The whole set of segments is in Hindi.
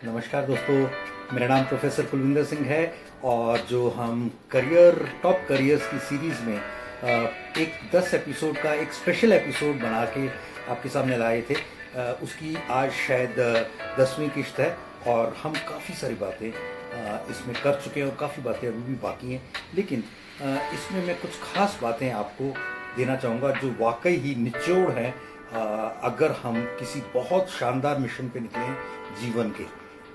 नमस्कार दोस्तों, मेरा नाम प्रोफेसर कुलविंदर सिंह है और जो हम टॉप करियर्स की सीरीज़ में एक 10 एपिसोड का एक स्पेशल एपिसोड बना के आपके सामने लाए थे, उसकी आज शायद 10वीं किस्त है और हम काफ़ी सारी बातें इसमें कर चुके हैं और काफ़ी बातें अभी भी बाकी हैं। लेकिन इसमें मैं कुछ खास बातें आपको देना चाहूँगा जो वाकई ही निचोड़ हैं अगर हम किसी बहुत शानदार मिशन पे निकले जीवन के,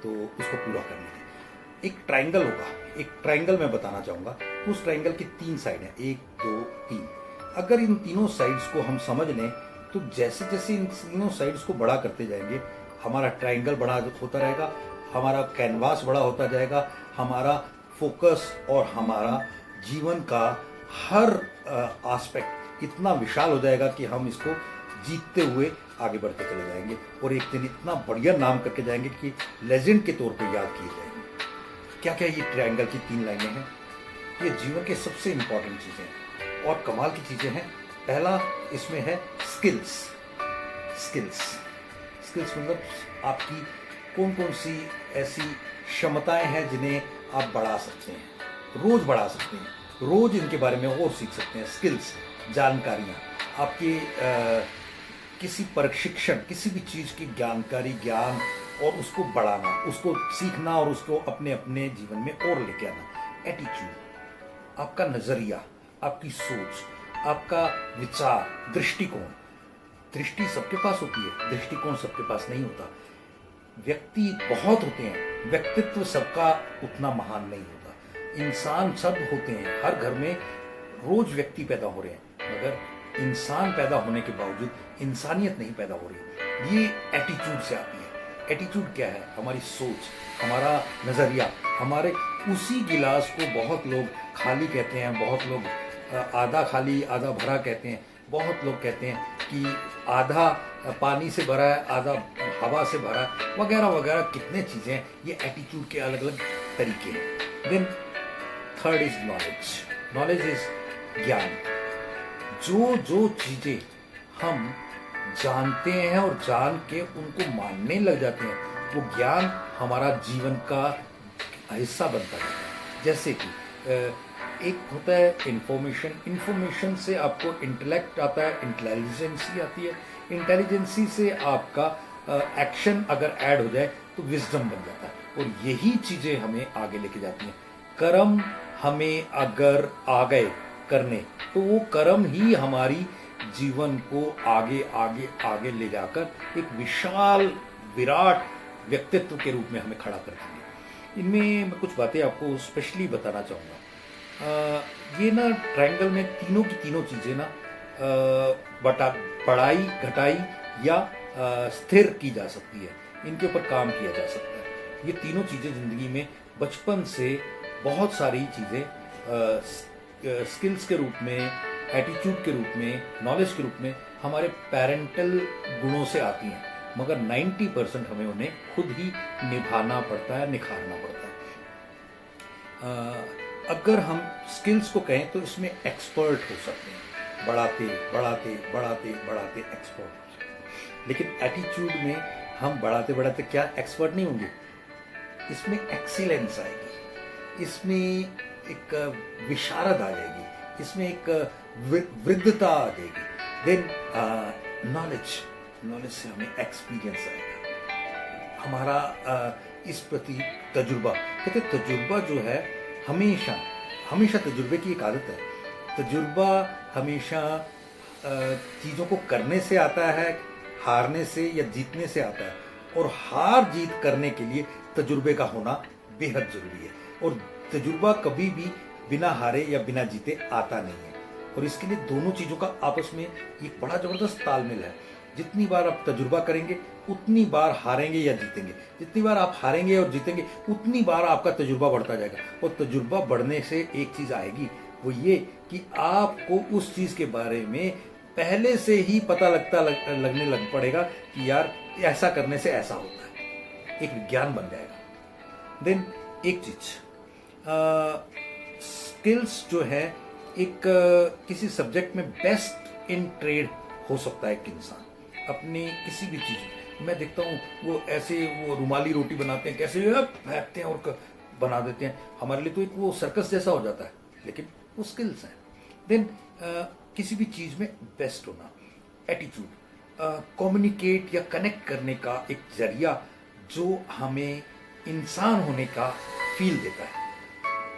तो उसको पूरा करने के। एक ट्रायंगल होगा, एक ट्रायंगल मैं बताना चाहूँगा। उस ट्रायंगल की 3 साइड हैं, 1 2 3। अगर इन तीनों साइड्स को हम समझ लें तो जैसे जैसे इन तीनों साइड्स को बड़ा करते जाएंगे हमारा ट्रायंगल बड़ा होता रहेगा, हमारा कैनवास बड़ा होता जाएगा, हमारा फोकस और हमारा जीवन का हर एस्पेक्ट इतना विशाल हो जाएगा कि हम इसको जीतते हुए आगे बढ़ते चले जाएंगे और एक दिन इतना बढ़िया नाम करके जाएंगे कि लेजेंड के तौर पर याद किए जाएंगे। क्या क्या ये ट्रायंगल की 3 लाइनें हैं? ये जीवन के सबसे इंपॉर्टेंट चीज़ें और कमाल की चीज़ें हैं। पहला इसमें है स्किल्स। स्किल्स मतलब आपकी कौन कौन सी ऐसी क्षमताएं हैं जिन्हें आप बढ़ा सकते हैं, रोज बढ़ा सकते हैं, रोज इनके बारे में और सीख सकते हैं। स्किल्स, जानकारियाँ, आपके किसी प्रशिक्षण, किसी भी चीज़ की जानकारी, ज्ञान और उसको बढ़ाना, उसको सीखना और उसको अपने अपने जीवन में और लेके आना। एटीट्यूड, आपका नज़रिया, आपकी सोच, आपका विचार, दृष्टिकोण। दृष्टि सबके पास होती है, दृष्टिकोण सबके पास नहीं होता। व्यक्ति बहुत होते हैं, व्यक्तित्व सबका उतना महान नहीं होता। इंसान सब होते हैं, हर घर में रोज व्यक्ति पैदा हो रहे हैं, मगर इंसान पैदा होने के बावजूद इंसानियत नहीं पैदा हो रही। ये एटीट्यूड से आती है। एटीट्यूड क्या है? हमारी सोच, हमारा नज़रिया। हमारे उसी गिलास को बहुत लोग खाली कहते हैं, बहुत लोग आधा खाली आधा भरा कहते हैं, बहुत लोग कहते हैं कि आधा पानी से भरा है, आधा हवा से भरा है, वगैरह वगैरह कितने चीज़ें हैं। ये एटीट्यूड के अलग अलग तरीके हैं। Then third is knowledge. Knowledge is ज्ञान। जो चीज़ें हम जानते हैं और जान के उनको मानने लग जाते हैं, वो ज्ञान हमारा जीवन का हिस्सा बनता है। जैसे कि एक होता है इंफॉर्मेशन से आपको इंटेलेक्ट आता है, इंटेलिजेंसी आती है, इंटेलिजेंसी से आपका एक्शन अगर ऐड हो जाए तो विजडम बन जाता है और यही चीज़ें हमें आगे लेके जाती हैं। कर्म हमें अगर आ गए करने तो वो कर्म ही हमारी जीवन को आगे आगे आगे ले जाकर एक विशाल विराट व्यक्तित्व के रूप में हमें खड़ा कर देंगे। इनमें मैं कुछ बातें आपको स्पेशली बताना चाहूँगा। ये ना ट्रायंगल में तीनों की तीनों चीज़ें ना बढ़ाई घटाई या स्थिर की जा सकती है, इनके ऊपर काम किया जा सकता है। ये तीनों चीज़ें ज़िंदगी में बचपन से बहुत सारी चीज़ें स्किल्स के रूप में, एटीट्यूड के रूप में, नॉलेज के रूप में हमारे पेरेंटल गुणों से आती हैं, मगर 90% हमें उन्हें खुद ही निभाना पड़ता है, निखारना पड़ता है। अगर हम स्किल्स को कहें तो इसमें एक्सपर्ट हो सकते हैं, बढ़ाते बढ़ाते बढ़ाते बढ़ाते एक्सपर्ट हो सकते हैं। लेकिन एटीट्यूड में हम बढ़ाते बढ़ाते क्या एक्सपर्ट नहीं होंगे, इसमें एक्सीलेंस आएगी, इसमें एक विशारद आ जाएगी, इसमें एक वृद्धता आ जाएगी। देन नॉलेज से हमें एक्सपीरियंस आएगा, हमारा इस प्रति तजुर्बा। कहते तजुर्बा जो है हमेशा तजुर्बे की एक आदत है। तजुर्बा हमेशा चीज़ों को करने से आता है, हारने से या जीतने से आता है, और हार जीत करने के लिए तजुर्बे का होना बेहद जरूरी है। और तजुर्बा कभी भी बिना हारे या बिना जीते आता नहीं है, और इसके लिए दोनों चीज़ों का आपस में एक बड़ा ज़बरदस्त तालमेल है। जितनी बार आप तजुर्बा करेंगे उतनी बार हारेंगे या जीतेंगे, जितनी बार आप हारेंगे और जीतेंगे उतनी बार आपका तजुर्बा बढ़ता जाएगा। और तजुर्बा बढ़ने से एक चीज़ आएगी, वो ये कि आपको उस चीज़ के बारे में पहले से ही पता लगने लग पड़ेगा कि यार ऐसा करने से ऐसा होता है, एक विज्ञान बन जाएगा। देन एक चीज़, स्किल्स जो है एक किसी सब्जेक्ट में बेस्ट इन ट्रेड हो सकता है एक इंसान अपनी किसी भी चीज़ में। मैं देखता हूँ वो ऐसे वो रुमाली रोटी बनाते हैं, कैसे फेंकते हैं और बना देते हैं। हमारे लिए तो एक वो सर्कस जैसा हो जाता है, लेकिन वो स्किल्स हैं। देन किसी भी चीज में बेस्ट होना, एटीट्यूड, कम्युनिकेट या कनेक्ट करने का एक जरिया जो हमें इंसान होने का फील देता है।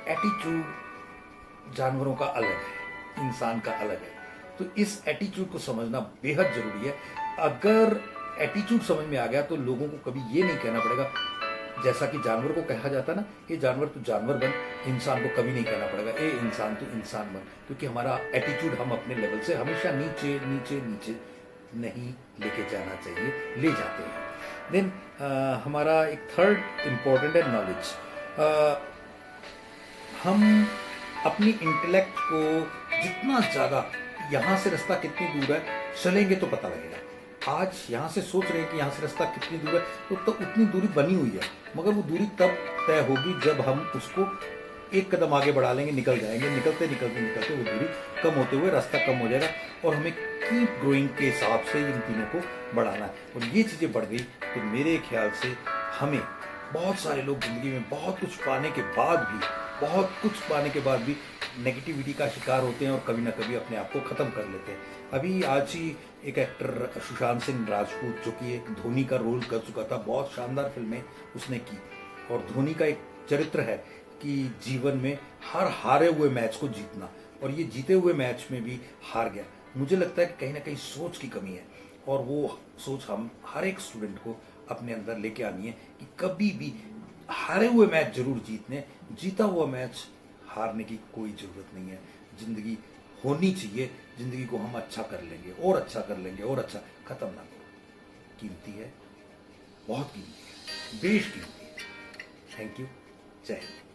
एटीट्यूड जानवरों का अलग है, इंसान का अलग है। तो इस एटीट्यूड को समझना बेहद जरूरी है। अगर एटीट्यूड समझ में आ गया तो लोगों को कभी ये नहीं कहना पड़ेगा, जैसा कि जानवर को कहा जाता है ना, ये जानवर तू जानवर बन, इंसान को कभी नहीं कहना पड़ेगा ए इंसान तू इंसान बन, क्योंकि हमारा एटीट्यूड हम अपने लेवल से हमेशा नीचे नीचे नीचे नहीं लेके जाना चाहिए, ले जाते हैं। देन हमारा एक थर्ड इम्पोर्टेंट है नॉलेज। हम अपनी इंटेलेक्ट को जितना ज़्यादा, यहाँ से रास्ता कितनी दूर है चलेंगे तो पता लगेगा। आज यहाँ से सोच रहे हैं कि यहाँ से रास्ता कितनी दूर है, तो उतनी दूरी बनी हुई है, मगर वो दूरी तब तय होगी जब हम उसको एक कदम आगे बढ़ा लेंगे, निकल जाएंगे। निकलते निकलते निकलते वो दूरी कम होते हुए रास्ता कम हो जाएगा, और हमें कीप ग्रोइंग के हिसाब से इन तीनों को बढ़ाना है। और ये चीज़ें बढ़ गई तो मेरे ख्याल से हमें, बहुत सारे लोग जिंदगी में बहुत कुछ पाने के बाद भी नेगेटिविटी का शिकार होते हैं और कभी ना कभी अपने आप को ख़त्म कर लेते हैं। अभी आज ही एक एक्टर सुशांत सिंह राजपूत, जो कि एक धोनी का रोल कर चुका था, बहुत शानदार फिल्में उसने की, और धोनी का एक चरित्र है कि जीवन में हर हारे हुए मैच को जीतना, और ये जीते हुए मैच में भी हार गया। मुझे लगता है कि कहीं ना कहीं सोच की कमी है, और वो सोच हम हर एक स्टूडेंट को अपने अंदर लेके आनी है कि कभी भी हारे हुए मैच जरूर जीतने, जीता हुआ मैच हारने की कोई जरूरत नहीं है। जिंदगी होनी चाहिए, जिंदगी को हम अच्छा कर लेंगे और अच्छा कर लेंगे और अच्छा, खत्म ना करो। कीमती है, बहुत कीमती है, बेशकीमती है। थैंक यू, जय हिंद।